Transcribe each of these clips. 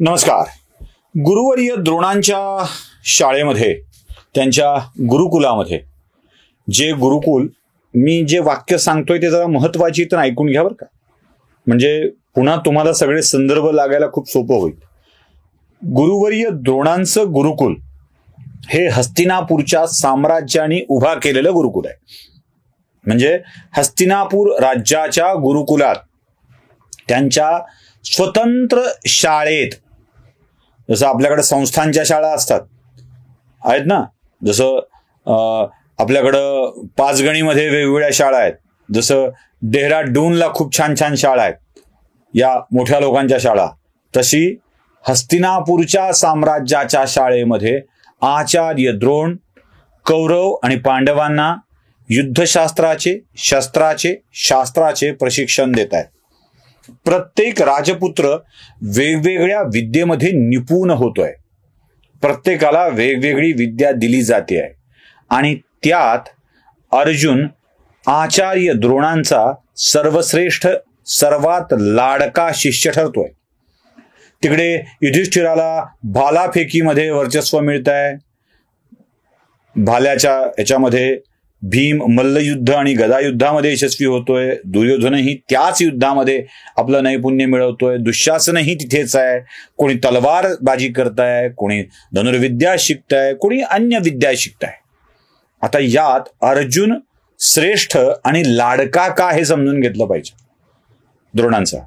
नमस्कार. गुरुवर्य द्रोणांच्या शाळेमध्ये, त्यांच्या गुरुकुलामध्ये, जे गुरुकुल, मी जे वाक्य सांगतोय ते जरा महत्वाची तर ऐकून घ्या बरं का, म्हणजे पुन्हा तुम्हाला सगळे संदर्भ लागायला खूप सोपं होईल. गुरुवर्य द्रोणांचं गुरुकुल हे हस्तिनापूरच्या साम्राज्याने उभा केलेलं गुरुकुल आहे. म्हणजे हस्तिनापूर राज्याच्या गुरुकुलात, त्यांच्या स्वतंत्र शाळेत, जसं आपल्याकडे संस्थांच्या शाळा असतात आहेत ना, जसं आपल्याकडं पाचगणीमध्ये वेगवेगळ्या शाळा आहेत, जसं डेहराडूनला खूप छान छान शाळा आहेत, या मोठ्या लोकांच्या शाळा, तशी हस्तिनापूरच्या साम्राज्याच्या शाळेमध्ये आचार्य द्रोण कौरव आणि पांडवांना युद्धशास्त्राचे, शस्त्राचे, शास्त्राचे प्रशिक्षण देत आहेत. प्रत्येक राजपुत्र वेगवेगळ्या विद्येमध्ये निपुण होतोय. प्रत्येकाला वेगवेगळी विद्या दिली जाते आहे आणि त्यात अर्जुन आचार्य द्रोणांचा सर्वश्रेष्ठ, सर्वात लाडका शिष्य ठरतोय. तिकडे युधिष्ठिराला भालाफेकीमध्ये वर्चस्व मिळत आहे. भाल्याच्या याच्यामध्ये भीम मल्लयुद्ध आणि गदायुद्धामध्ये यशस्वी होतोय. दुर्योधनही त्याच युद्धामध्ये आपलं नैपुण्य मिळवतोय. दुःशासनही तिथेच आहे. कोणी तलवारबाजी करताय, कोणी धनुर्विद्या शिकताय, कोणी अन्य विद्या शिकताय. आता यात अर्जुन श्रेष्ठ आणि लाडका का हे समजून घेतलं पाहिजे. द्रोणांचा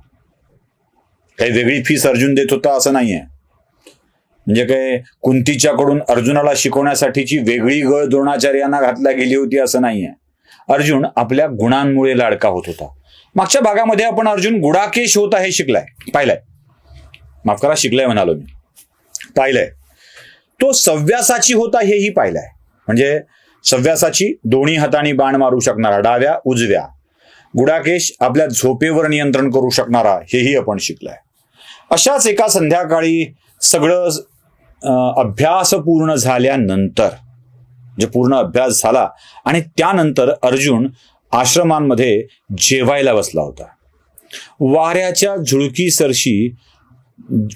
काही वेगळी फीस अर्जुन देत होता असं नाहीये. म्हणजे काय कुंतीच्याकडून अर्जुनाला शिकवण्यासाठीची वेगळी गळ द्रोणाचार्यांना घातल्या गेली होती असं नाहीये. अर्जुन आपल्या गुणांमुळे लाडका होत होता. मागच्या भागामध्ये आपण अर्जुन गुडाकेश होता हे पाहिलंय. माफ करा, शिकलाय म्हणालो मी, पाहिलंय. तो सव्यासाची होता हेही पाहिलंय. म्हणजे सव्यासाची दोन्ही हाताने बाण मारू शकणारा, डाव्या उजव्या. गुडाकेश आपल्या झोपेवर नियंत्रण करू शकणारा, हेही आपण शिकलाय. अशाच एका संध्याकाळी सगळं अभ्यास पूर्ण झाल्यानंतर, जे पूर्ण अभ्यास झाला आणि त्यानंतर अर्जुन आश्रमांमध्ये जेवायला बसला होता. वाऱ्याच्या झुळकीसरशी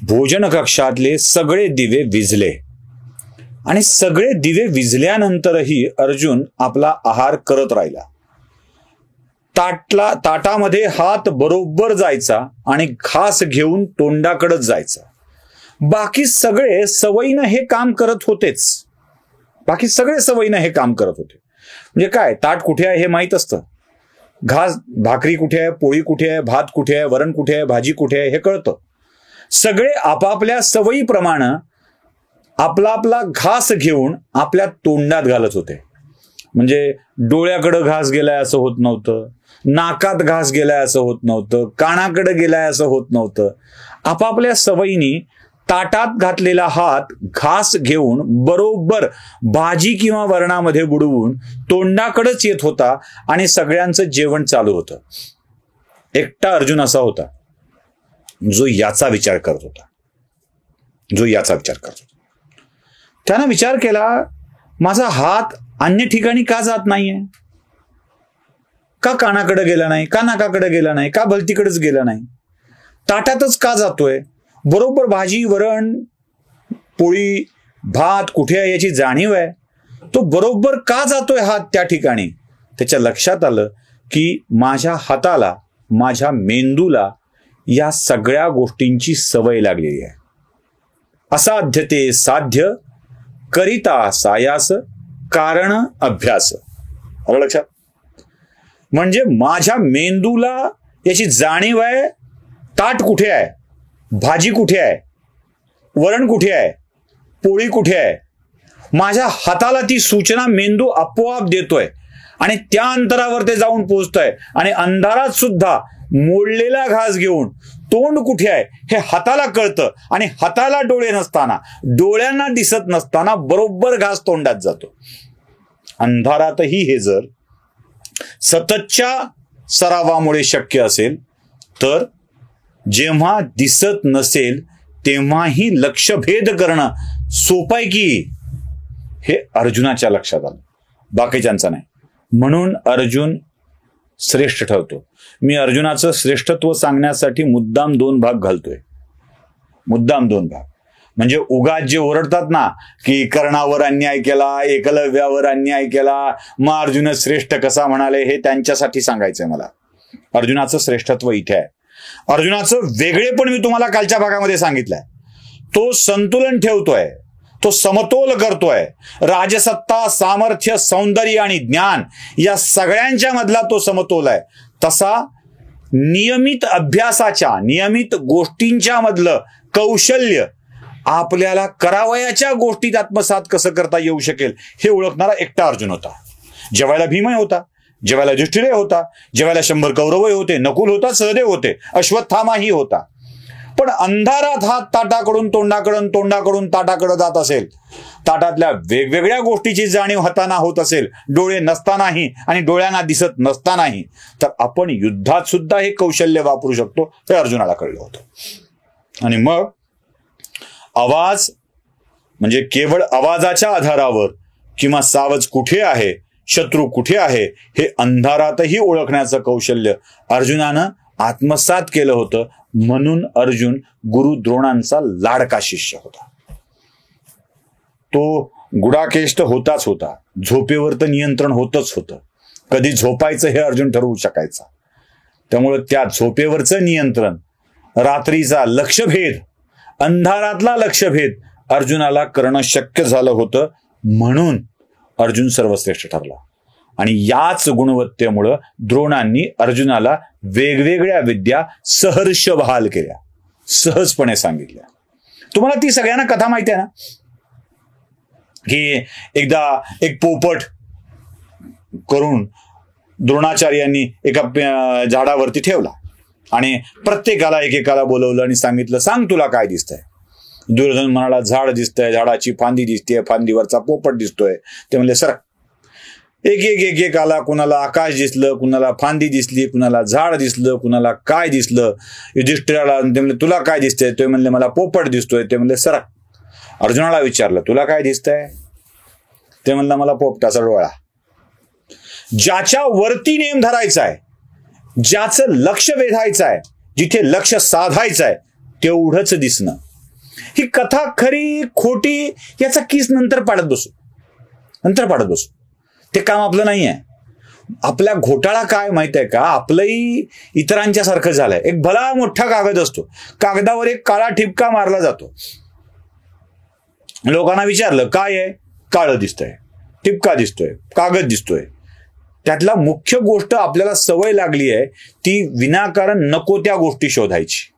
भोजन कक्षातले सगळे दिवे विझले आणि सगळे दिवे विझल्यानंतरही अर्जुन आपला आहार करत राहिला. ताटामध्ये हात बरोबर जायचा आणि घास घेऊन तोंडाकडेच जायचा. बाकी सगळे सवयीनं हे काम करत होतेच. म्हणजे काय, ताट कुठे आहे हे माहीत असतं, घास भाकरी कुठे आहे, पोळी कुठे आहे, भात कुठे आहे, वरण कुठे आहे, भाजी कुठे आहे हे कळतं. सगळे आपापल्या सवयीप्रमाणे आपला आपला घास घेऊन आपल्या तोंडात घालत होते. म्हणजे डोळ्याकडे घास गेलाय असं होत नव्हतं, नाकात घास गेलाय असं होत नव्हतं, कानाकडे गेलाय असं होत नव्हतं. आपापल्या सवयीनी ताटात घातलेला हात घास घेऊन बरोबर भाजी किंवा वरणामध्ये बुडवून तोंडाकडेच येत होता आणि सगळ्यांचं जेवण चालू होतं. एकटा अर्जुन असा होता जो याचा विचार करत होता. त्यानं विचार केला, माझा हात अन्य ठिकाणी का जात नाहीये? का कानाकडे गेला नाही, का नाकाकडे गेला नाही, का भलतीकडेच गेला नाही? ताटातच का जातोय? बरोबर भाजी वरण पोळी भात कुठे आहे याची जाणीव आहे. तो बरोबर का जातोय हात त्या ठिकाणी? त्याच्या लक्षात आलं की माझ्या हाताला, माझ्या मेंदूला या सगळ्या गोष्टींची सवय लागलेली आहे. असाध्य ते साध्य, करिता सायास, कारण अभ्यास. आलं लक्षात? म्हणजे माझ्या मेंदूला याची जाणीव आहे, ताट कुठे आहे, भाजी कुठे आहे, वरण कुठे आहे, पोळी कुठे आहे. माझ्या हाताला ती सूचना मेंदू आपोआप देतोय आणि त्या अंतरावर ते जाऊन पोहोचतोय. आणि अंधारात सुद्धा मोडलेला घास घेऊन तोंड कुठे आहे हे हाताला कळतं आणि हाताला डोळे नसताना, डोळ्यांना दिसत नसताना बरोबर घास तोंडात जातो. अंधारातही हे जर सततच्या सरावामुळे शक्य असेल, तर जेव्हा दिसत नसेल तेव्हाही लक्षभेद करणं सोपं आहे की, हे अर्जुनाच्या लक्षात आलं, बाकीच्यांचा नाही. म्हणून अर्जुन श्रेष्ठ ठरतो. मी अर्जुनाचं श्रेष्ठत्व सांगण्यासाठी मुद्दाम दोन भाग घालतोय. मुद्दाम 2 भाग. म्हणजे उगाच जे ओरडतात ना की कर्णावर अन्याय केला, एकलव्यावर अन्याय केला, मग अर्जुन श्रेष्ठ कसा म्हणाले, हे त्यांच्यासाठी सांगायचंय मला. अर्जुनाचं श्रेष्ठत्व इथे आहे. अर्जुनाचं वेगळेपण मी तुम्हाला कालच्या भागामध्ये सांगितलंय. तो संतुलन ठेवतोय, तो समतोल करतोय. राजसत्ता, सामर्थ्य, सौंदर्य आणि ज्ञान या सगळ्यांच्या मधला तो समतोल आहे. तसा नियमित अभ्यासाच्या, नियमित गोष्टींच्या मधलं कौशल्य आपल्याला करावयाच्या गोष्टीत आत्मसात कसं करता येऊ शकेल हे ओळखणारा एकटा अर्जुन होता. ज्यावेळेला भीमही होता, ज्यावेळेला युधिष्ठिर होता, ज्यावेळेला 100 कौरवही होते, नकुल होता, सहदेव होते, अश्वत्थामाही होता. पण अंधारात हात ताटाकडून तोंडाकडून ताटाकडे जात असेल, ताटातल्या वेगवेगळ्या गोष्टीची जाणीव हाताना होत असेल, डोळे नसतानाही आणि डोळ्यांना दिसत नसतानाही, तर आपण युद्धात सुद्धा हे कौशल्य वापरू शकतो हे अर्जुनाला कळलं होतं. आणि मग आवाज म्हणजे केवळ आवाजाच्या आधारावर किंवा सावज कुठे आहे, शत्रू कुठे आहे हे अंधारातही ओळखण्याचं कौशल्य अर्जुनानं आत्मसात केलं होतं. म्हणून अर्जुन गुरु द्रोणांचा लाडका शिष्य होता. तो गुडाकेष्ट होताच होता, झोपेवर तर नियंत्रण होतच होतं. कधी झोपायचं हे अर्जुन ठरवू शकायचा. त्यामुळे त्या झोपेवरचं नियंत्रण, रात्रीचा लक्षभेद, अंधारातला लक्षभेद अर्जुनाला करणं शक्य झालं होतं. म्हणून अर्जुन सर्वश्रेष्ठ ठरला. आणि याच गुणवत्तेमुळं द्रोणांनी अर्जुनाला वेगवेगळ्या विद्या सहर्ष बहाल केल्या, सहजपणे सांगितल्या. तुम्हाला ती सगळ्यांना कथा माहिती आहे ना, की एकदा एक पोपट करून द्रोणाचार्यांनी एका झाडावरती ठेवला आणि प्रत्येकाला एकेकाला बोलवलं आणि सांगितलं, सांग तुला काय दिसतंय. दुर्योधन म्हणाला, झाड दिसतंय, झाडाची फांदी दिसतेय, फांदीवरचा पोपट दिसतोय. ते म्हणले, सर एक आला, कुणाला आकाश दिसलं, कुणाला फांदी दिसली, कुणाला झाड दिसलं, कुणाला काय दिसलं. युधिष्ठिराला ते म्हणले, तुला काय दिसतंय. ते म्हणले, मला पोपट दिसतोय. ते म्हणले, सर. अर्जुनाला विचारलं, तुला काय दिसतंय. ते म्हणलं, मला पोपटाचा डोळा. ज्याच्या वरती नेम धरायचा आहे, ज्याचं लक्ष वेधायचं आहे, जिथे लक्ष साधायचं आहे, तेवढंच दिसणं. ही कथा खरी खोटी याचा किस नंतर पाडत बसू. ते काम आपलं नाही आहे. आपला घोटाळा काय माहित आहे का, आपलंही इतरांच्या सारखं झालंय. एक भला मोठा कागद असतो, कागदावर एक काळा ठिपका मारला जातो. लोकांना विचारलं, काय आहे. काळं दिसतंय, ठिपका दिसतोय, कागद दिसतोय. त्यातला मुख्य गोष्ट आपल्याला सवय लागली आहे ती विनाकारण नको त्या गोष्टी शोधायची.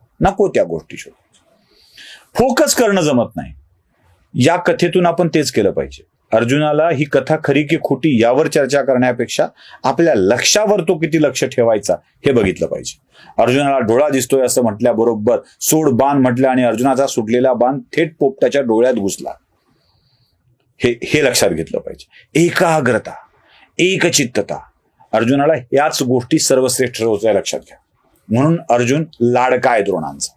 फोकस करणं जमत नाही. या कथेतून आपण तेच केलं पाहिजे. अर्जुनाला ही कथा खरी की खोटी यावर चर्चा करण्यापेक्षा आपल्या लक्षावर तो किती लक्ष ठेवायचा हे बघितलं पाहिजे. अर्जुनाला डोळा दिसतोय असं म्हटल्याबरोबर सोड बाण म्हटलं आणि अर्जुनाचा सुटलेला बाण थेट पोपटाच्या डोळ्यात घुसला. हे लक्षात घेतलं पाहिजे. एकाग्रता, एकचित्तता. अर्जुनाला याच गोष्टी सर्वश्रेष्ठ होत्या लक्षात घ्या. म्हणून अर्जुन लाडका आहे द्रोणांचा.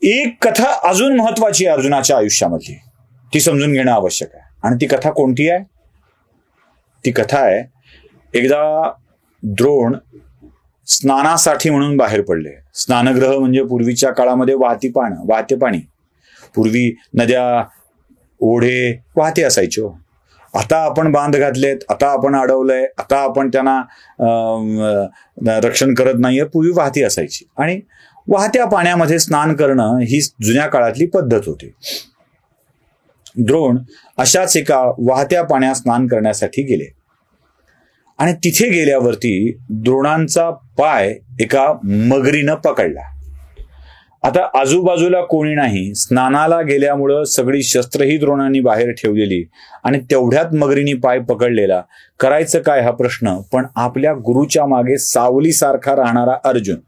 एक कथा अजून महत्वाची आहे अर्जुनाच्या आयुष्यामधली, ती समजून घेणं आवश्यक आहे. आणि ती कथा कोणती आहे. ती कथा आहे, एकदा द्रोण स्नानासाठी म्हणून बाहेर पडले. स्नानगृह म्हणजे पूर्वीच्या काळामध्ये वाहते पाणी. पूर्वी नद्या, ओढे वाहते असायचे. आता आपण बांध घातलेत, आता आपण अडवलंय, आता आपण त्यांना रक्षण करत नाहीये. पूर्वी वाहती असायची आणि वाहत्या पाण्यामध्ये स्नान करणं ही जुन्या काळातली पद्धत होती. द्रोण अशाच एका वाहत्या पाण्यात स्नान करण्यासाठी गेले आणि तिथे गेल्यावरती द्रोणांचा पाय एका मगरीनं पकडला. आता आजूबाजूला कोणी नाही, स्नानाला गेल्यामुळं सगळी शस्त्रही द्रोणांनी बाहेर ठेवलेली आणि तेवढ्यात मगरीनी पाय पकडलेला. करायचं काय हा प्रश्न. पण आपल्या गुरुच्या मागे सावलीसारखा राहणारा अर्जुन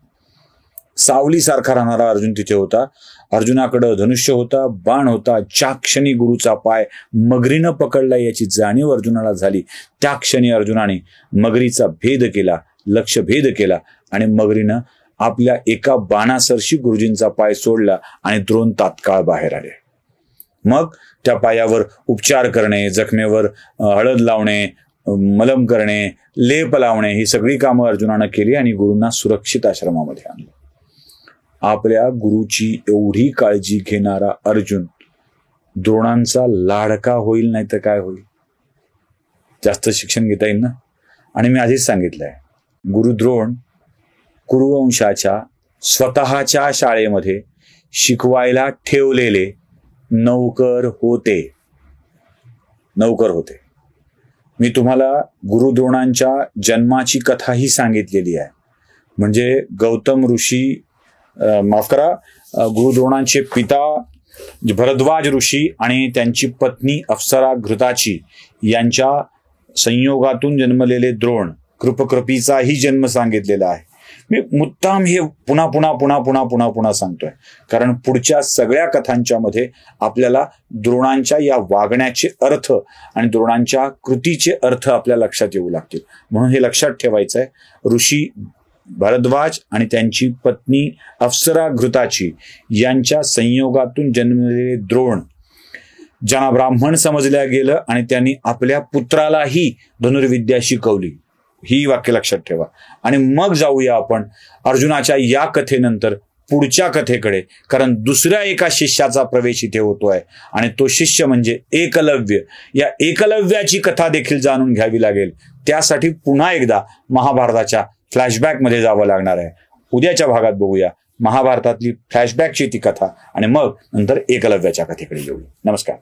तिथे होता. अर्जुनाकडं धनुष्य होता, बाण होता. ज्या क्षणी गुरुचा पाय मगरीनं पकडला याची जाणीव अर्जुनाला झाली, त्या क्षणी अर्जुनाने मगरीचा भेद केला, लक्ष भेद केला आणि मगरीनं आपल्या एका बाणासरशी गुरुजींचा पाय सोडला आणि द्रोण तात्काळ बाहेर आले. मग त्या पायावर उपचार करणे, जखमेवर हळद लावणे, मलम करणे, लेप लावणे ही सगळी कामं अर्जुनानं केली आणि गुरूंना सुरक्षित आश्रमामध्ये आणलं. आपल्या गुरुची एवढी काळजी घेणारा अर्जुन द्रोणांचा लाडका होईल, नाही तर काय होईल? जास्त शिक्षण घेता येईल ना. आणि मी आधीच सांगितलंय, गुरु द्रोण कुरुवंशाच्या स्वतःच्या शाळेमध्ये शिकवायला ठेवलेले नौकर होते. मी तुम्हाला गुरु द्रोणांच्या जन्माची कथाही सांगितलेली आहे. म्हणजे गौतम ऋषी, गुरु द्रोणांचे पिता भरद्वाज ऋषी आणि त्यांची पत्नी अप्सरा घृताची यांच्या संयोगातून जन्मलेले द्रोण कृपकृपीचाही जन्म सांगितलेला आहे. मी मुद्दाम हे पुन्हा पुन्हा सांगतोय, कारण पुढच्या सगळ्या कथांच्या मध्ये आपल्याला द्रोणांच्या या वागण्याचे अर्थ आणि द्रोणांच्या कृतीचे अर्थ आपल्या लक्षात येऊ लागतील. म्हणून हे लक्षात ठेवायचं आहे. ऋषी भरद्वाज आणि त्यांची पत्नी अप्सरा घृताची यांच्या संयोगातून जन्मलेले द्रोण, ज्यांना ब्राह्मण समजल्या गेलं आणि त्यांनी आपल्या पुत्रालाही धनुर्विद्या शिकवली. ही वाक्य लक्षात ठेवा. आणि मग जाऊया आपण अर्जुनाच्या या कथेनंतर पुढच्या कथेकडे, कारण दुसऱ्या एका शिष्याचा प्रवेश इथे होतोय आणि तो शिष्य म्हणजे एकलव्य. या एकलव्याची कथा देखील जाणून घ्यावी लागेल. त्यासाठी पुन्हा एकदा महाभारताच्या फ्लॅशबॅकमध्ये जावं लागणार आहे. उद्याच्या भागात बघूया महाभारतातली फ्लॅशबॅकची ती कथा आणि मग नंतर एकलव्याच्या कथेकडे येऊ. नमस्कार.